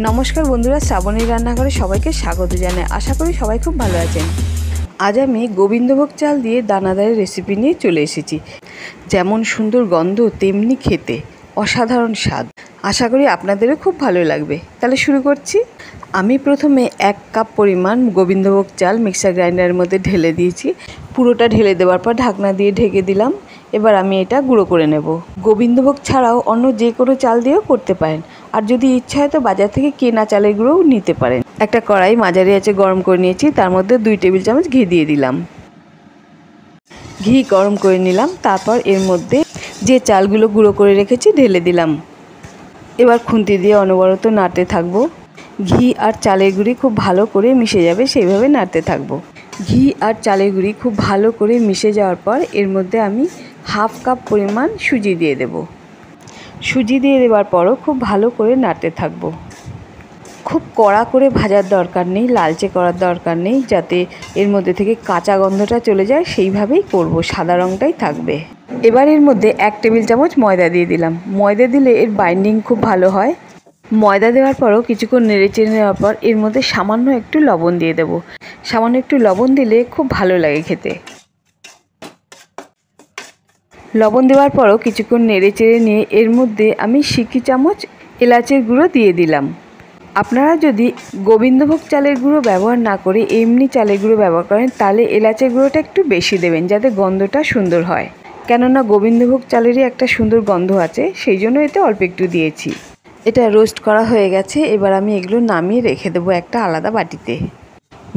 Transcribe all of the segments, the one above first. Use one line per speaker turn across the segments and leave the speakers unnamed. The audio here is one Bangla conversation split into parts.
নমস্কার বন্ধুরা, শ্রাবণী রান্নাঘরে সবাইকে স্বাগত জানাই। আশা করি সবাই খুব ভালো আছেন। আজ আমি গোবিন্দভোগ চাল দিয়ে দানাদারের রেসিপি নিয়ে চলে এসেছি। যেমন সুন্দর গন্ধ তেমনি খেতে অসাধারণ স্বাদ। আশা করি আপনাদেরও খুব ভালো লাগবে। তাহলে শুরু করছি। আমি প্রথমে 1 কাপ পরিমাণ গোবিন্দভোগ চাল মিক্সার গ্রাইন্ডারের মধ্যে ঢেলে দিয়েছি। পুরোটা ঢেলে দেওয়ার পর ঢাকনা দিয়ে ঢেকে দিলাম। এবার আমি এটা গুঁড়ো করে নেব। গোবিন্দভোগ ছাড়াও অন্য যে কোনো চাল দিয়েও করতে পারেন, আর যদি ইচ্ছা হয় তো বাজার থেকে কেনা চালের গুঁড়োও নিতে পারেন। একটা কড়াই মাঝারি আঁচে গরম করে নিয়েছি, তার মধ্যে 2 টেবিল চামচ ঘি দিয়ে দিলাম। ঘি গরম করে নিলাম, তারপর এর মধ্যে যে চালগুলো গুঁড়ো করে রেখেছি ঢেলে দিলাম। এবার খুন্তি দিয়ে অনবরত নাড়তে থাকবো। ঘি আর চালের গুঁড়ি খুব ভালো করে মিশে যাবে, সেইভাবে নাড়তে থাকবো। ঘি আর চালের গুঁড়ি খুব ভালো করে মিশে যাওয়ার পর এর মধ্যে আমি 1/2 কাপ পরিমাণ সুজি দিয়ে দেব। সুজি দিয়ে দেওয়ার পরও খুব ভালো করে নাড়তে থাকবো। খুব কড়া করে ভাজার দরকার নেই, লালচে করার দরকার নেই, যাতে এর মধ্যে থেকে কাঁচা গন্ধটা চলে যায় সেইভাবেই করব, সাদা রঙটাই থাকবে। এবার এর মধ্যে 1 টেবিল চামচ ময়দা দিয়ে দিলাম। ময়দা দিলে এর বাইন্ডিং খুব ভালো হয়। ময়দা দেওয়ার পরও কিছুক্ষণ নেড়ে চেড়ে নেওয়ার পর এর মধ্যে সামান্য একটু লবণ দিয়ে দেব। সামান্য একটু লবণ দিলে খুব ভালো লাগে খেতে। লবণ দেওয়ার পরও কিছুক্ষণ নেড়ে চেড়ে নিয়ে এর মধ্যে আমি সিকি চামচ এলাচের গুঁড়ো দিয়ে দিলাম। আপনারা যদি গোবিন্দভোগ চালের গুঁড়ো ব্যবহার না করে এমনি চালের গুঁড়ো ব্যবহার করেন, তাহলে এলাচের গুঁড়োটা একটু বেশি দেবেন, যাতে গন্ধটা সুন্দর হয়। কেননা গোবিন্দভোগ চালেরই একটা সুন্দর গন্ধ আছে, সেই জন্য এতে অল্প একটু দিয়েছি। এটা রোস্ট করা হয়ে গেছে। এবার আমি এগুলো নামিয়ে রেখে দেবো একটা আলাদা বাটিতে।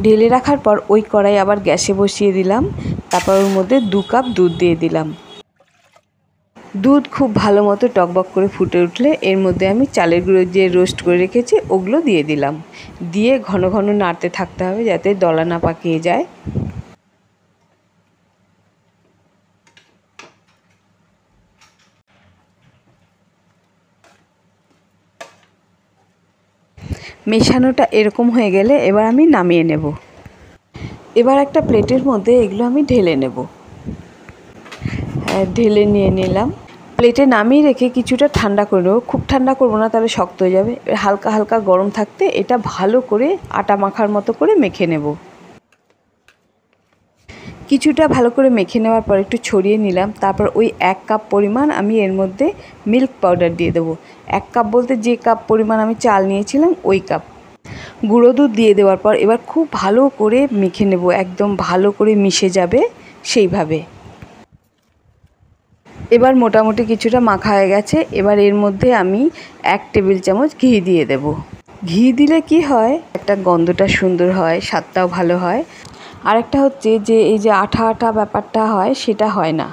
ঢেলে রাখার পর ওই কড়াই আবার গ্যাসে বসিয়ে দিলাম। তারপর ওর মধ্যে 2 কাপ দুধ দিয়ে দিলাম। দুধ খুব ভালো মতো টকবক করে ফুটে উঠলে এর মধ্যে আমি চালের গুঁড়ো যে রোস্ট করে রেখেছি ওগুলো দিয়ে দিলাম। দিয়ে ঘন ঘন নাড়তে থাকতে হবে, যাতে দলা না পাকিয়ে যায়। মেশানোটা এরকম হয়ে গেলে এবার আমি নামিয়ে নেব। এবার একটা প্লেটের মধ্যে এগুলো আমি ঢেলে নেব। ঢেলে নিয়ে নিলাম। প্লেটে নামিয়ে রেখে কিছুটা ঠান্ডা করে নেব। খুব ঠান্ডা করবো না, তাহলে শক্ত হয়ে যাবে। হালকা হালকা গরম থাকতে এটা ভালো করে আটা মাখার মতো করে মেখে নেব। কিছুটা ভালো করে মেখে নেওয়ার পর একটু ছড়িয়ে নিলাম। তারপর ওই 1 কাপ পরিমাণ আমি এর মধ্যে মিল্ক পাউডার দিয়ে দেবো। 1 কাপ বলতে যে কাপ পরিমাণ আমি চাল নিয়েছিলাম ওই কাপ। গুঁড়ো দুধ দিয়ে দেওয়ার পর এবার খুব ভালো করে মেখে নেব, একদম ভালো করে মিশে যাবে সেইভাবে। এবার মোটামুটি কিছুটা মাখা হয়ে গেছে। এবার এর মধ্যে আমি 1 টেবিল চামচ ঘি দিয়ে দেব। ঘি দিলে কি হয়, একটা গন্ধটা সুন্দর হয়, স্বাদটাও ভালো হয়। আরেকটা হচ্ছে যে এই যে আঠা আঠা ব্যাপারটা হয় সেটা হয় না।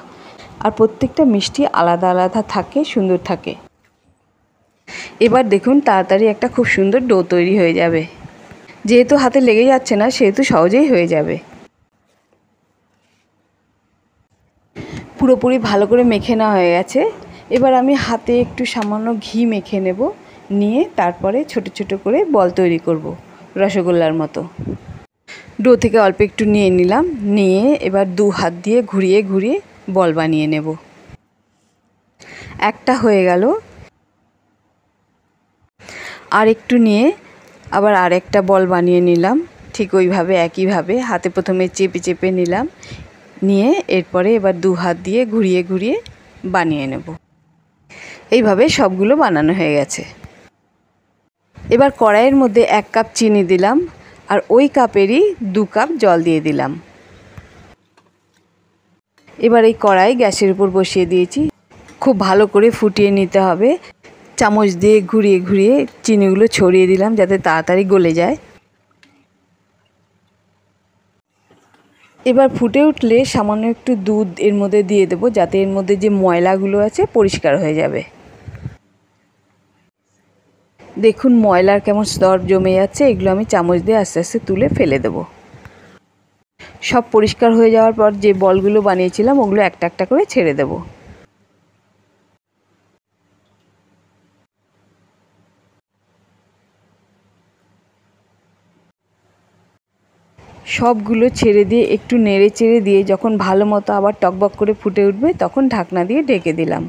আর প্রত্যেকটা মিষ্টি আলাদা আলাদা থাকে, সুন্দর থাকে। এবার দেখুন তাড়াতাড়ি একটা খুব সুন্দর ডো তৈরি হয়ে যাবে। যেহেতু হাতে লেগে যাচ্ছে না, সেহেতু সহজেই হয়ে যাবে। পুরোপুরি ভালো করে মেখে নেওয়া হয়ে গেছে। এবার আমি হাতে একটু সামান্য ঘি মেখে নেব। নিয়ে তারপরে ছোট ছোট করে বল তৈরি করব, রসগোল্লার মতো। ডো থেকে অল্প একটু নিয়ে নিলাম। নিয়ে এবার 2 হাত দিয়ে ঘুরিয়ে ঘুরিয়ে বল বানিয়ে নেব। একটা হয়ে গেল। আর একটু নিয়ে আবার আরেকটা বল বানিয়ে নিলাম। ঠিক ওইভাবে একইভাবে হাতে প্রথমে চেপে চেপে নিলাম। নিয়ে এরপরে এবার 2 হাত দিয়ে ঘুরিয়ে ঘুরিয়ে বানিয়ে নেব। এইভাবে সবগুলো বানানো হয়ে গেছে। এবার কড়াইয়ের মধ্যে 1 কাপ চিনি দিলাম, আর ওই কাপেরই 2 কাপ জল দিয়ে দিলাম। এবার এই কড়াই গ্যাসের উপর বসিয়ে দিয়েছি। খুব ভালো করে ফুটিয়ে নিতে হবে। চামচ দিয়ে ঘুরিয়ে ঘুরিয়ে চিনিগুলো ছড়িয়ে দিলাম, যাতে তাড়াতাড়ি গলে যায়। এবার ফুটে উঠলে সামান্য একটু দুধ এর মধ্যে দিয়ে দেবো, যাতে এর মধ্যে যে ময়লাগুলো আছে পরিষ্কার হয়ে যাবে। দেখুন ময়লার কেমন স্তর জমে যাচ্ছে, এগুলো আমি চামচ দিয়ে আস্তে আস্তে তুলে ফেলে দেব। সব পরিষ্কার হয়ে যাওয়ার পর যে বলগুলো বানিয়েছিলাম ওগুলো একটা একটা করে ছেড়ে দেব। সবগুলো ছেড়ে দিয়ে একটু নেড়ে চেড়ে দিয়ে যখন ভালো মতো আবার টকবক করে ফুটে উঠবে, তখন ঢাকনা দিয়ে ঢেকে দিলাম।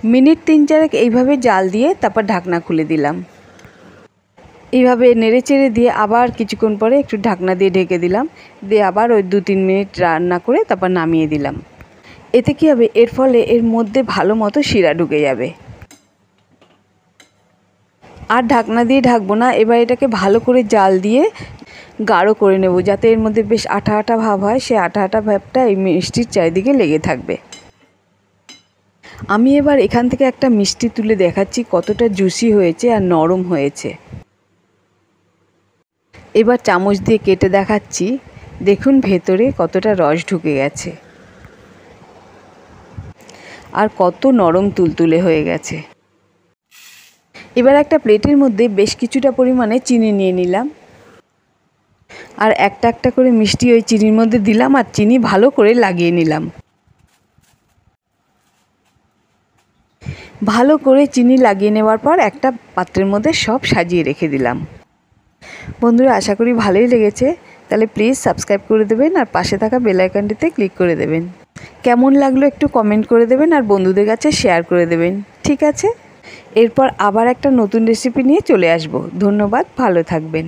মিনিট 3-4 এইভাবে জাল দিয়ে তারপর ঢাকনা খুলে দিলাম। এইভাবে নেড়ে চেড়ে দিয়ে আবার কিছুক্ষণ পরে একটু ঢাকনা দিয়ে ঢেকে দিলাম, দিয়ে আবার ওই 2-3 মিনিট রান্না করে তারপর নামিয়ে দিলাম। এতে কী হবে, এর ফলে এর মধ্যে ভালো মতো শিরা ঢুকে যাবে। আর ঢাকনা দিয়ে ঢাকবো না, এবার এটাকে ভালো করে জাল দিয়ে গাঢ় করে নেব, যাতে এর মধ্যে বেশ আঠা আঠা ভাব হয়। সে আঠা আঠা ভাবটা এই মিষ্টির চারিদিকে লেগে থাকবে। আমি এবার এখান থেকে একটা মিষ্টি তুলে দেখাচ্ছি কতটা জুসি হয়েছে আর নরম হয়েছে। এবার চামচ দিয়ে কেটে দেখাচ্ছি, দেখুন ভেতরে কতটা রস ঢুকে গেছে আর কত নরম তুলতুলে হয়ে গেছে। এবার একটা প্লেটের মধ্যে বেশ কিছুটা পরিমাণে চিনি নিয়ে নিলাম আর একটা একটা করে মিষ্টি ওই চিনির মধ্যে দিলাম আর চিনি ভালো করে লাগিয়ে নিলাম। ভালো করে চিনি লাগিয়ে নেওয়ার পর একটা পাত্রের মধ্যে সব সাজিয়ে রেখে দিলাম। বন্ধুরা, আশা করি ভালোই লেগেছে। তাহলে প্লিজ সাবস্ক্রাইব করে দেবেন আর পাশে থাকা বেল আইকনটিতে ক্লিক করে দেবেন। কেমন লাগলো একটু কমেন্ট করে দেবেন আর বন্ধুদের কাছে শেয়ার করে দেবেন। ঠিক আছে, এরপর আবার একটা নতুন রেসিপি নিয়ে চলে আসব। ধন্যবাদ, ভালো থাকবেন।